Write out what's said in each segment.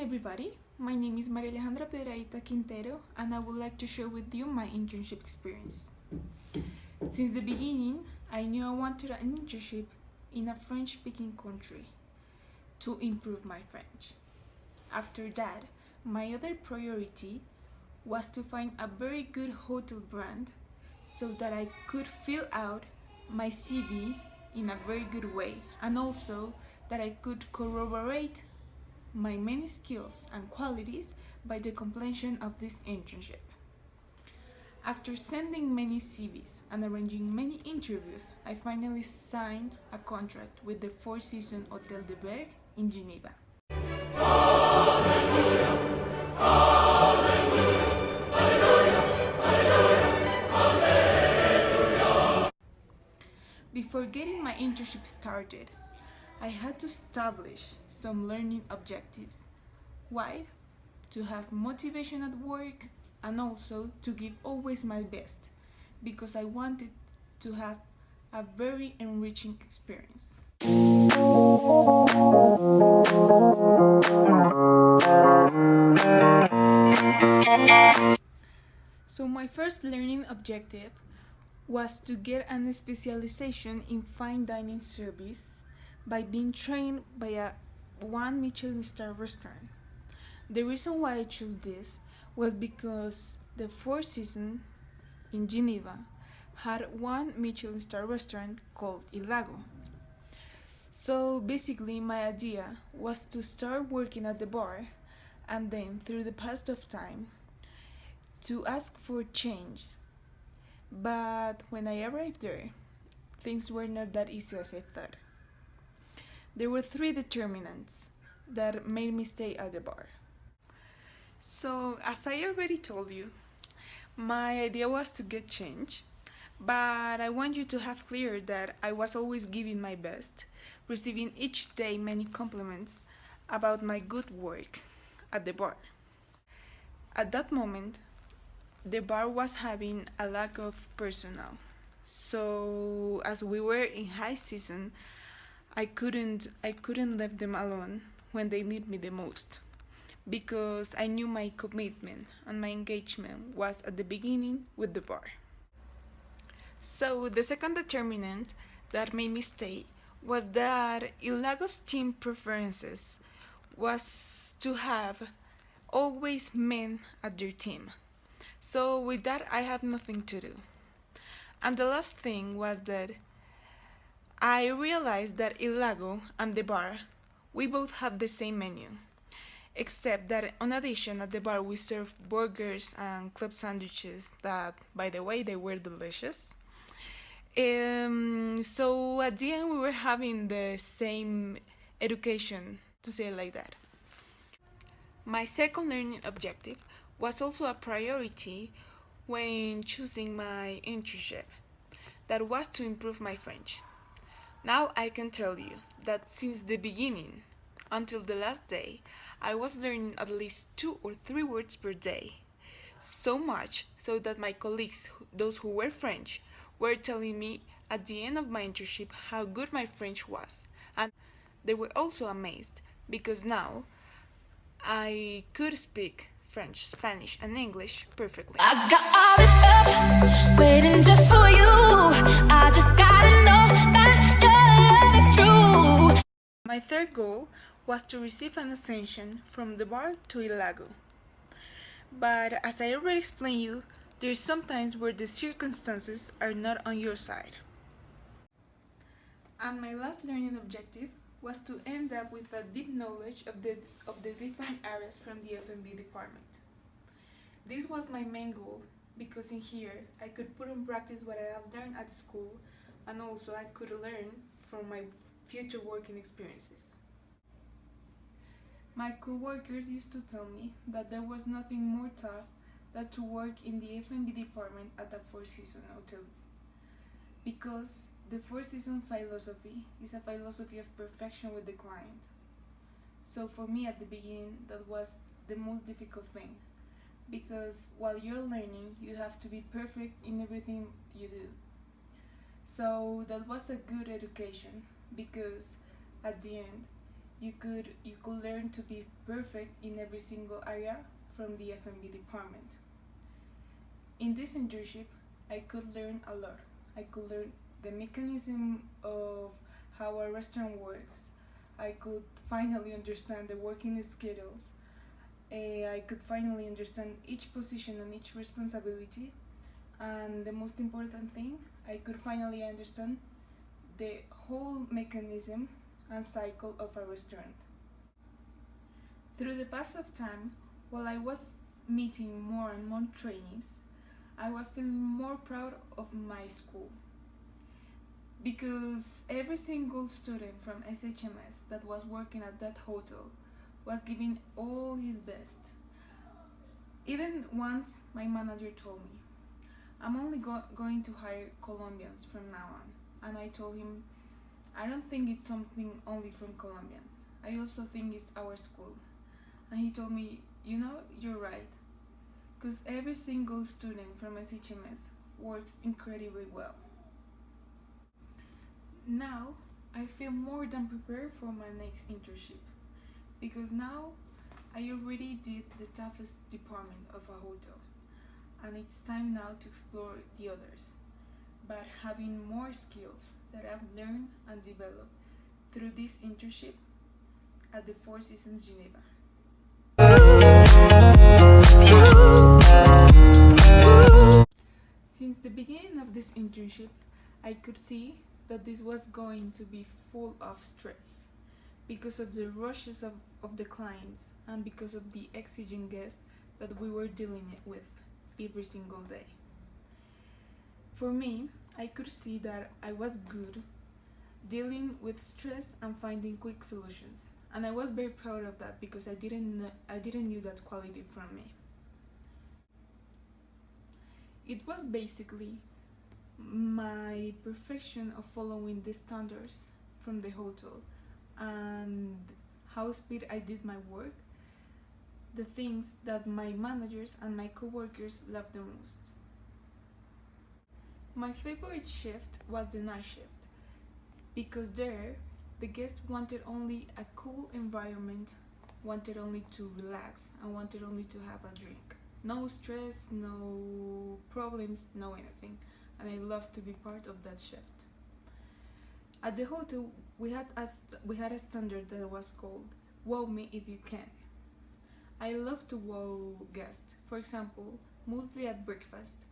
everybody, my name is Maria Alejandra Pedraita Quintero and I would like to share with you my internship experience. Since the beginning, I knew I wanted an internship in a French-speaking country to improve my French. After that, my other priority was to find a very good hotel brand so that I could fill out my CV in a very good way and also that I could corroborate my many skills and qualities by the completion of this internship. After sending many CVs and arranging many interviews, I finally signed a contract with the Four Seasons Hotel de Bergue in Geneva. Before getting my internship started, I had to establish some learning objectives. Why? To have motivation at work and also to give always my best because I wanted to have a very enriching experience. So my first learning objective was to get a specialization in fine dining service by being trained by one Michelin star restaurant. The reason why I chose this was because the Four Seasons in Geneva had one Michelin star restaurant called Il Lago. So basically my idea was to start working at the bar and then through the pass of time to ask for change. But when I arrived there, things were not that easy as I thought. There were three determinants that made me stay at the bar. So, as I already told you, my idea was to get change, but I want you to have clear that I was always giving my best, receiving each day many compliments about my good work at the bar. At that moment, the bar was having a lack of personnel. So, as we were in high season, I couldn't leave them alone when they need me the most because I knew my commitment and my engagement was at the beginning with the bar. So the second determinant that made me stay was that Il Lago's team preferences was to have always men at their team. So with that I had nothing to do. And the last thing was that I realized that Il Lago and the bar, we both had the same menu, except that in addition at the bar we served burgers and club sandwiches that, by the way, they were delicious. So at the end we were having the same education, to say it like that. My second learning objective was also a priority when choosing my internship. That was to improve my French. Now I can tell you that since the beginning until the last day, I was learning at least 2 or 3 words per day. So much so that my colleagues, those who were French, were telling me at the end of my internship how good my French was. And they were also amazed because now I could speak French, Spanish, and English perfectly. I got all this stuff waiting just for you. I just gotta know that your love is true. My third goal was to receive an ascension from the bar to Il Lago. But as I already explained you, there's sometimes where the circumstances are not on your side. And my last learning objective was to end up with a deep knowledge of the different areas from the F&B department. This was my main goal because in here I could put in practice what I have learned at school and also I could learn from my future working experiences. My co-workers used to tell me that there was nothing more tough than to work in the F&B department at the Four Seasons Hotel because the Four Seasons philosophy is a philosophy of perfection with the client. So for me at the beginning that was the most difficult thing because while you're learning you have to be perfect in everything you do. So that was a good education because at the end you could learn to be perfect in every single area from the F&B department. In this internship, I could learn a lot. I could learn the mechanism of how a restaurant works. I could finally understand the working schedules. I could finally understand each position and each responsibility. And the most important thing, I could finally understand the whole mechanism and cycle of a restaurant. Through the pass of time, while I was meeting more and more trainees, I was feeling more proud of my school because every single student from SHMS that was working at that hotel was giving all his best. Even once my manager told me, I'm only going to hire Colombians from now on. And I told him, I don't think it's something only from Colombians. I also think it's our school. And he told me, you're right. Because every single student from SHMS works incredibly well. Now, I feel more than prepared for my next internship. Because now, I already did the toughest department of a hotel. And it's time now to explore the others, but having more skills that I've learned and developed through this internship at the Four Seasons Geneva. Since the beginning of this internship, I could see that this was going to be full of stress because of the rushes of the clients and because of the exigent guests that we were dealing with every single day. For me, I could see that I was good dealing with stress and finding quick solutions, and I was very proud of that because I didn't knew that quality from me. It was basically my perfection of following the standards from the hotel and how speed I did my work, the things that my managers and my coworkers loved the most. My favorite shift was the night shift because there the guests wanted only a cool environment, wanted only to relax, and wanted only to have a drink. No stress, no problems, no anything, and I loved to be part of that shift. At the hotel, we had a standard that was called "Wow me if you can." I love to wow guests. For example, mostly at breakfast,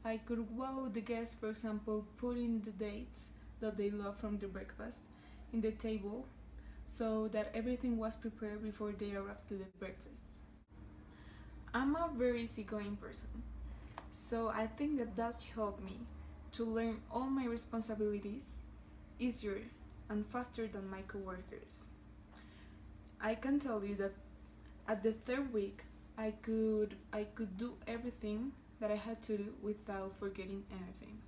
I could wow the guests, for example, putting the dates that they love from the breakfast in the table so that everything was prepared before they arrived to the breakfasts. I'm a very easygoing person, so I think that helped me to learn all my responsibilities easier and faster than my coworkers. I can tell you that at the third week, I could do everything that I had to do without forgetting anything.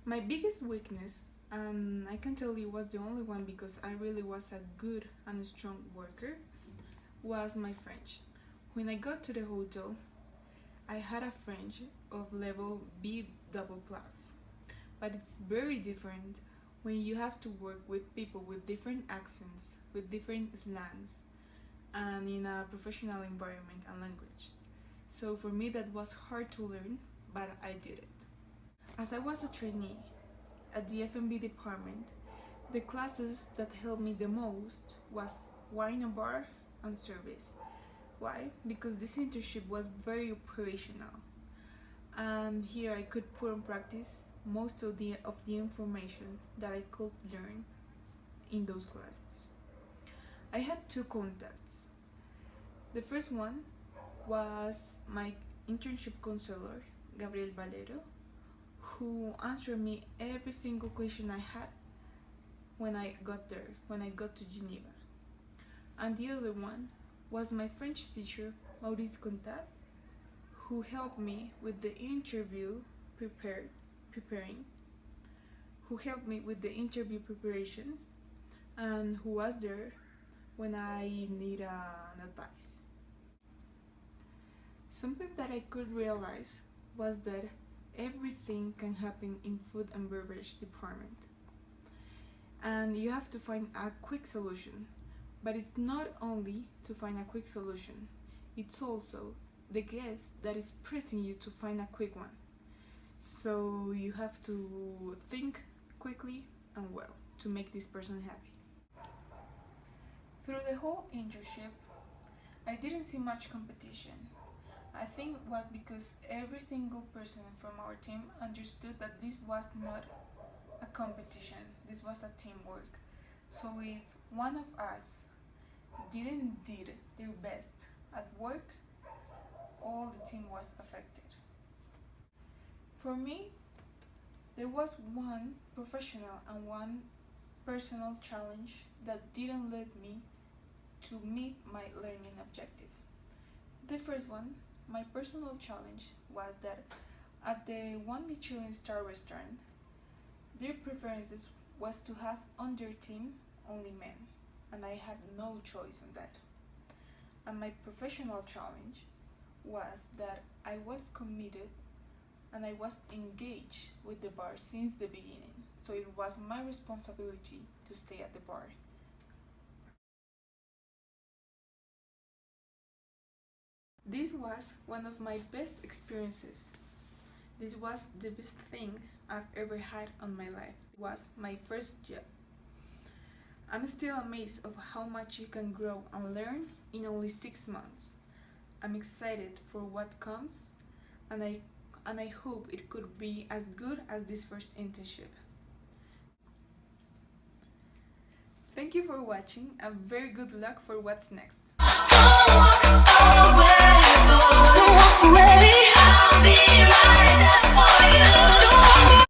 My biggest weakness, and I can tell you was the only one because I really was a good and strong worker, was my French. When I got to the hotel, I had a French of level B double plus, but it's very different when you have to work with people with different accents, with different slangs, and in a professional environment and language. So for me that was hard to learn, but I did it. As I was a trainee at the F&B department, the classes that helped me the most was wine and bar and service. Why? Because this internship was very operational, and here I could put on practice most of the information that I could learn in those classes. I had two contacts. The first one was my internship counselor, Gabriel Valero, who answered me every single question I had when I got there, when I got to Geneva. And the other one was my French teacher, Maurice Contat, who helped me with the interview preparing, who helped me with the interview preparation, and who was there when I need an advice. Something that I could realize was that everything can happen in food and beverage department. and you have to find a quick solution. But it's not only to find a quick solution, it's also the guest that is pressing you to find a quick one. So you have to think quickly and well to make this person happy. Through the whole internship, I didn't see much competition. I think it was because every single person from our team understood that this was not a competition, this was a teamwork. So if one of us didn't did their best at work, all the team was affected. For me, there was one professional and one personal challenge that didn't let me to meet my learning objective. The first one, my personal challenge, was that at the one Michelin star restaurant, their preferences was to have on their team only men, and I had no choice on that. And my professional challenge was that I was committed and I was engaged with the bar since the beginning, so it was my responsibility to stay at the bar. This was one of my best experiences. This was the best thing I've ever had on my life. It was my first job. I'm still amazed of how much you can grow and learn in only 6 months. I'm excited for what comes, and I hope it could be as good as this first internship. Thank you for watching, and very good luck for what's next. Don't walk away.